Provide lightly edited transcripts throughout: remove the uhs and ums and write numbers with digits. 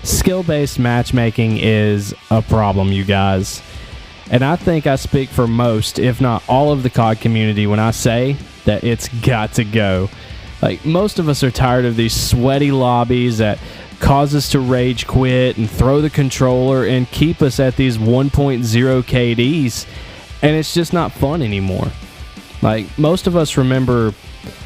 Skill-based matchmaking is a problem, you guys. And I think I speak for most, if not all of the COD community when I say that it's got to go. Like, most of us are tired of these sweaty lobbies that cause us to rage quit and throw the controller and keep us at these 1.0 KDs, and it's just not fun anymore. Like, most of us remember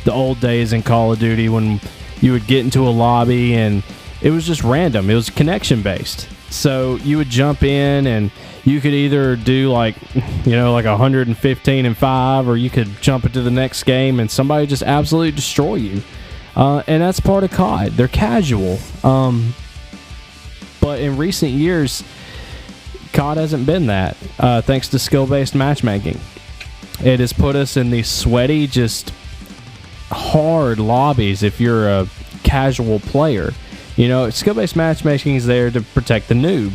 the old days in Call of Duty when you would get into a lobby and it was just random. It was connection based. So you would jump in and you could either do like 115 and 5, or you could jump into the next game and somebody just absolutely destroy you. And that's part of COD. They're casual. But in recent years, COD hasn't been that, thanks to skill-based matchmaking. It has put us in these sweaty, just hard lobbies if you're a casual player. Skill-based matchmaking is there to protect the noob,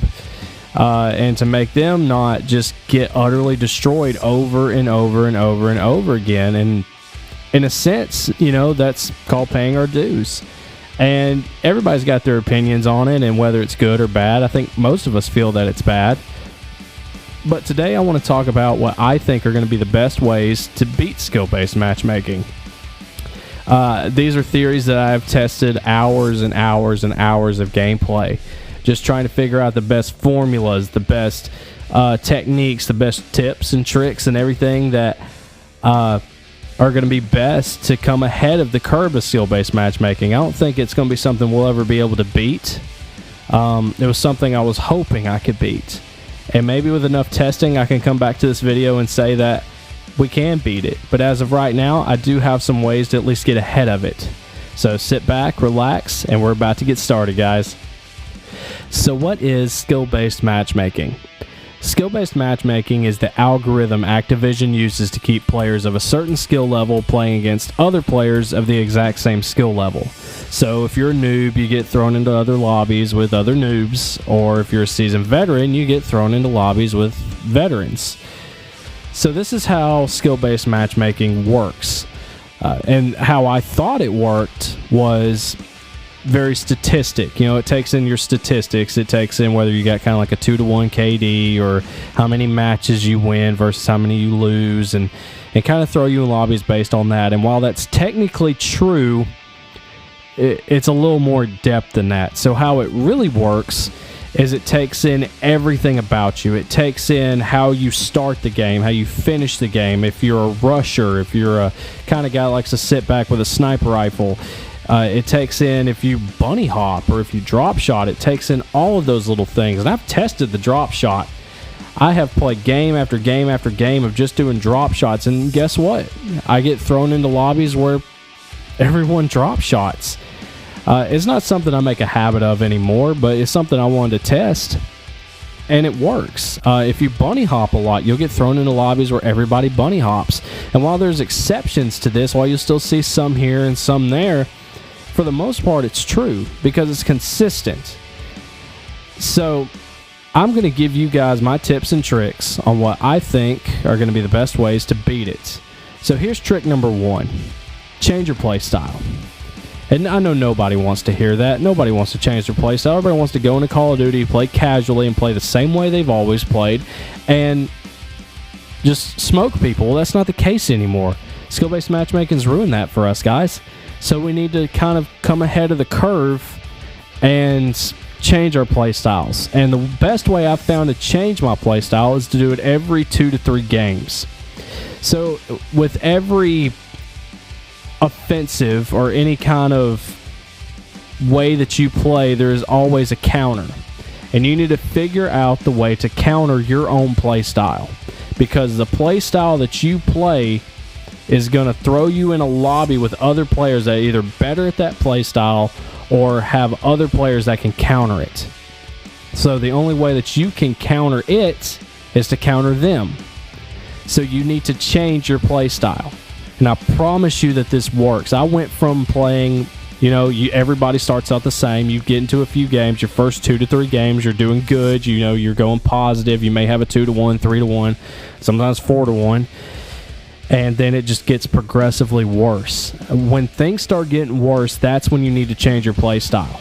and to make them not just get utterly destroyed over and over and over and over again. And in a sense, that's called paying our dues. And everybody's got their opinions on it and whether it's good or bad. I think most of us feel that it's bad. But today I want to talk about what I think are going to be the best ways to beat skill-based matchmaking. These are theories that I've tested hours and hours and hours of gameplay, just trying to figure out the best formulas, the best techniques, the best tips and tricks and everything that are going to be best to come ahead of the curve of skill-based matchmaking. I don't think it's going to be something we'll ever be able to beat. It was something I was hoping I could beat. And maybe with enough testing, I can come back to this video and say that we can beat it. But as of right now, I do have some ways to at least get ahead of it. So sit back, relax, and we're about to get started, guys. So what is skill-based matchmaking? Skill-based matchmaking is the algorithm Activision uses to keep players of a certain skill level playing against other players of the exact same skill level. So if you're a noob, you get thrown into other lobbies with other noobs, or if you're a seasoned veteran, you get thrown into lobbies with veterans. So this is how skill-based matchmaking works. And how I thought it worked was very statistic. It takes in your statistics. It takes in whether you got kind of like a 2-to-1 KD, or how many matches you win versus how many you lose, and kind of throw you in lobbies based on that. And while that's technically true, it's a little more depth than that. So how it really works is it takes in everything about you. It takes in how you start the game, how you finish the game, if you're a rusher, if you're a kind of guy that likes to sit back with a sniper rifle. It takes in if you bunny hop or if you drop shot. It takes in all of those little things. And I've tested the drop shot. I have played game after game after game of just doing drop shots, and guess what? I get thrown into lobbies where everyone drop shots. It's not something I make a habit of anymore, but it's something I wanted to test, and it works. If you bunny hop a lot, you'll get thrown into lobbies where everybody bunny hops. And while there's exceptions to this, while you'll still see some here and some there, for the most part, it's true because it's consistent. So I'm going to give you guys my tips and tricks on what I think are going to be the best ways to beat it. So here's trick number 1. Change your play style. And I know nobody wants to hear that. Nobody wants to change their play style. Everybody wants to go into Call of Duty, play casually, and play the same way they've always played, and just smoke people. Well, that's not the case anymore. Skill-based matchmaking's ruined that for us, guys. So we need to kind of come ahead of the curve and change our play styles. And the best way I've found to change my play style is to do it every 2 to 3 games. So with every offensive or any kind of way that you play, there is always a counter. And you need to figure out the way to counter your own play style. Because the play style that you play is going to throw you in a lobby with other players that are either better at that play style or have other players that can counter it. So the only way that you can counter it is to counter them. So you need to change your play style. And I promise you that this works. I went from playing, everybody starts out the same. You get into a few games, your first 2 to 3 games, you're doing good. You're going positive. You may have a 2-to-1, 3-to-1, sometimes 4-to-1. And then it just gets progressively worse. When things start getting worse, that's when you need to change your play style.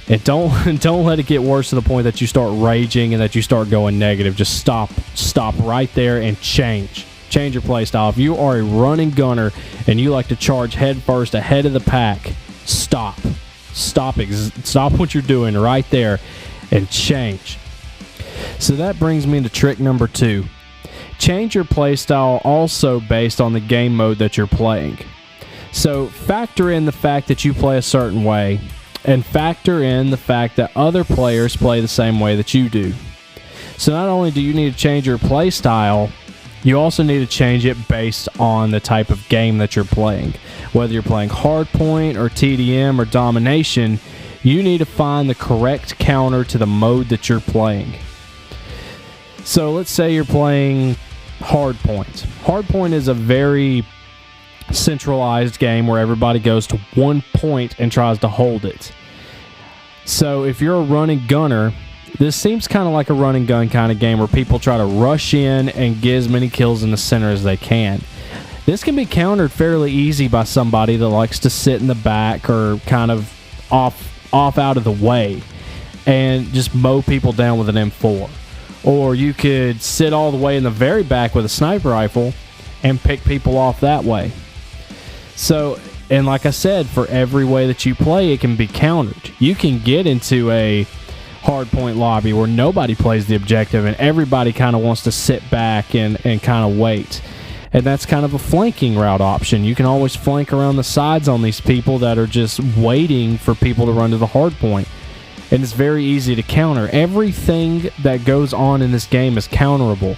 And don't let it get worse to the point that you start raging and that you start going negative. Just stop right there and change your play style. If you are a running gunner and you like to charge head first ahead of the pack, stop what you're doing right there and change. So that brings me to trick number 2. Change your play style also based on the game mode that you're playing. So factor in the fact that you play a certain way, and factor in the fact that other players play the same way that you do. So not only do you need to change your play style, you also need to change it based on the type of game that you're playing. Whether you're playing Hardpoint or TDM or Domination, you need to find the correct counter to the mode that you're playing. So let's say you're playing Hardpoint. Hardpoint is a very centralized game where everybody goes to one point and tries to hold it. So if you're a running gunner, this seems kind of like a run and gun kind of game where people try to rush in and get as many kills in the center as they can. This can be countered fairly easy by somebody that likes to sit in the back or kind of off out of the way and just mow people down with an M4. Or you could sit all the way in the very back with a sniper rifle and pick people off that way. So, and like I said, for every way that you play, it can be countered. You can get into a Hardpoint lobby where nobody plays the objective and everybody kind of wants to sit back and kind of wait. And that's kind of a flanking route option. You can always flank around the sides on these people that are just waiting for people to run to the hardpoint. And it's very easy to counter. Everything that goes on in this game is counterable.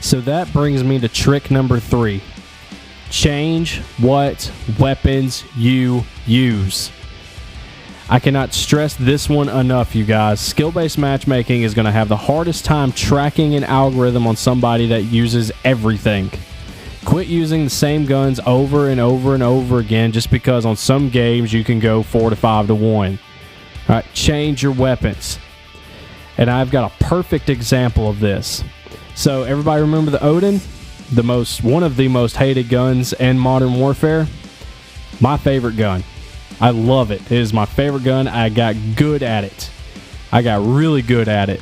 So that brings me to trick number 3. Change what weapons you use. I cannot stress this one enough, you guys. Skill-based matchmaking is going to have the hardest time tracking an algorithm on somebody that uses everything. Quit using the same guns over and over and over again just because on some games you can go 4 to 5 to 1. All right, change your weapons. And I've got a perfect example of this. So everybody remember the Odin? One of the most hated guns in Modern Warfare. My favorite gun. I love it. It is my favorite gun. I got good at it. I got really good at it.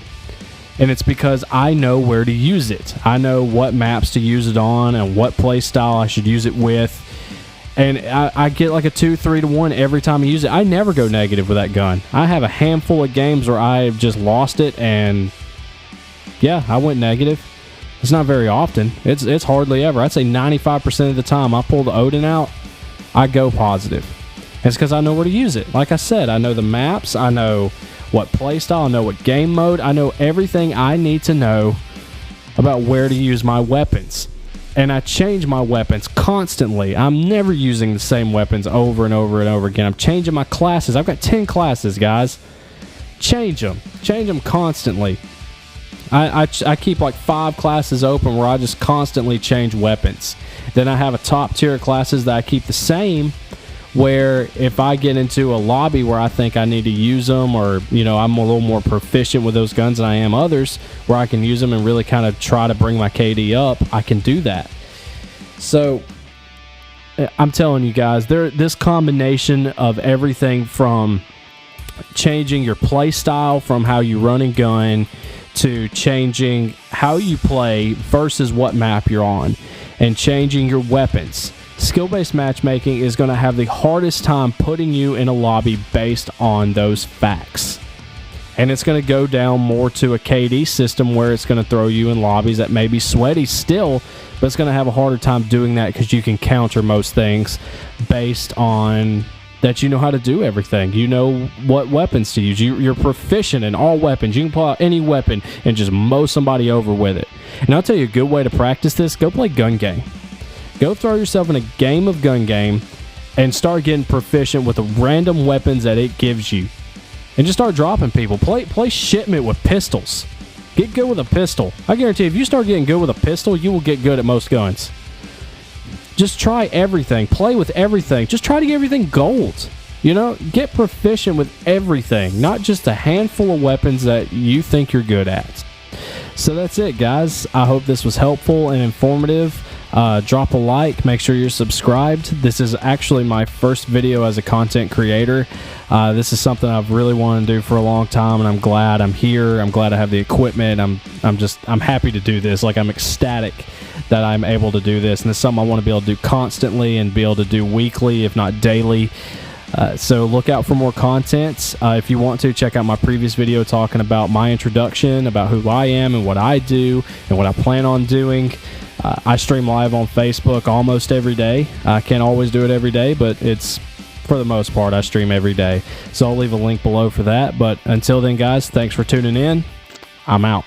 And it's because I know where to use it. I know what maps to use it on and what play style I should use it with. And I get like a 2-3 to 1 every time I use it. I never go negative with that gun. I have a handful of games where I've just lost it and yeah, I went negative. It's not very often. It's hardly ever. I'd say 95% of the time I pull the Odin out, I go positive. And it's because I know where to use it. Like I said, I know the maps. I know what playstyle. I know what game mode. I know everything I need to know about where to use my weapons. And I change my weapons constantly. I'm never using the same weapons over and over and over again. I'm changing my classes. I've got 10 classes, guys. Change them. Change them constantly. I keep like 5 classes open where I just constantly change weapons. Then I have a top tier of classes that I keep the same, where if I get into a lobby where I think I need to use them, or I'm a little more proficient with those guns than I am others, where I can use them and really kind of try to bring my KD up, I can do that. So I'm telling you guys, this combination of everything from changing your play style from how you run and gun to changing how you play versus what map you're on, and changing your weapons. Skill-based matchmaking is going to have the hardest time putting you in a lobby based on those facts. And it's going to go down more to a KD system where it's going to throw you in lobbies that may be sweaty still, but it's going to have a harder time doing that because you can counter most things based on that you know how to do everything. You know what weapons to use. You're proficient in all weapons. You can pull out any weapon and just mow somebody over with it. And I'll tell you a good way to practice this. Go play gun game. Go throw yourself in a game of gun game and start getting proficient with the random weapons that it gives you. And just start dropping people. Play shipment with pistols. Get good with a pistol. I guarantee if you start getting good with a pistol, you will get good at most guns. Just try everything. Play with everything. Just try to get everything gold. Get proficient with everything, not just a handful of weapons that you think you're good at. So that's it, guys. I hope this was helpful and informative. Drop a like. Make sure you're subscribed. This is actually my first video as a content creator. This is something I've really wanted to do for a long time, and I'm glad I'm here. I'm glad I have the equipment. I'm happy to do this. Like, I'm ecstatic that I'm able to do this, and it's something I want to be able to do constantly and be able to do weekly, if not daily. So look out for more content. If you want to, check out my previous video talking about my introduction, about who I am and what I do and what I plan on doing. I stream live on Facebook almost every day. I can't always do it every day, but it's, for the most part, I stream every day. So I'll leave a link below for that. But until then, guys, thanks for tuning in. I'm out.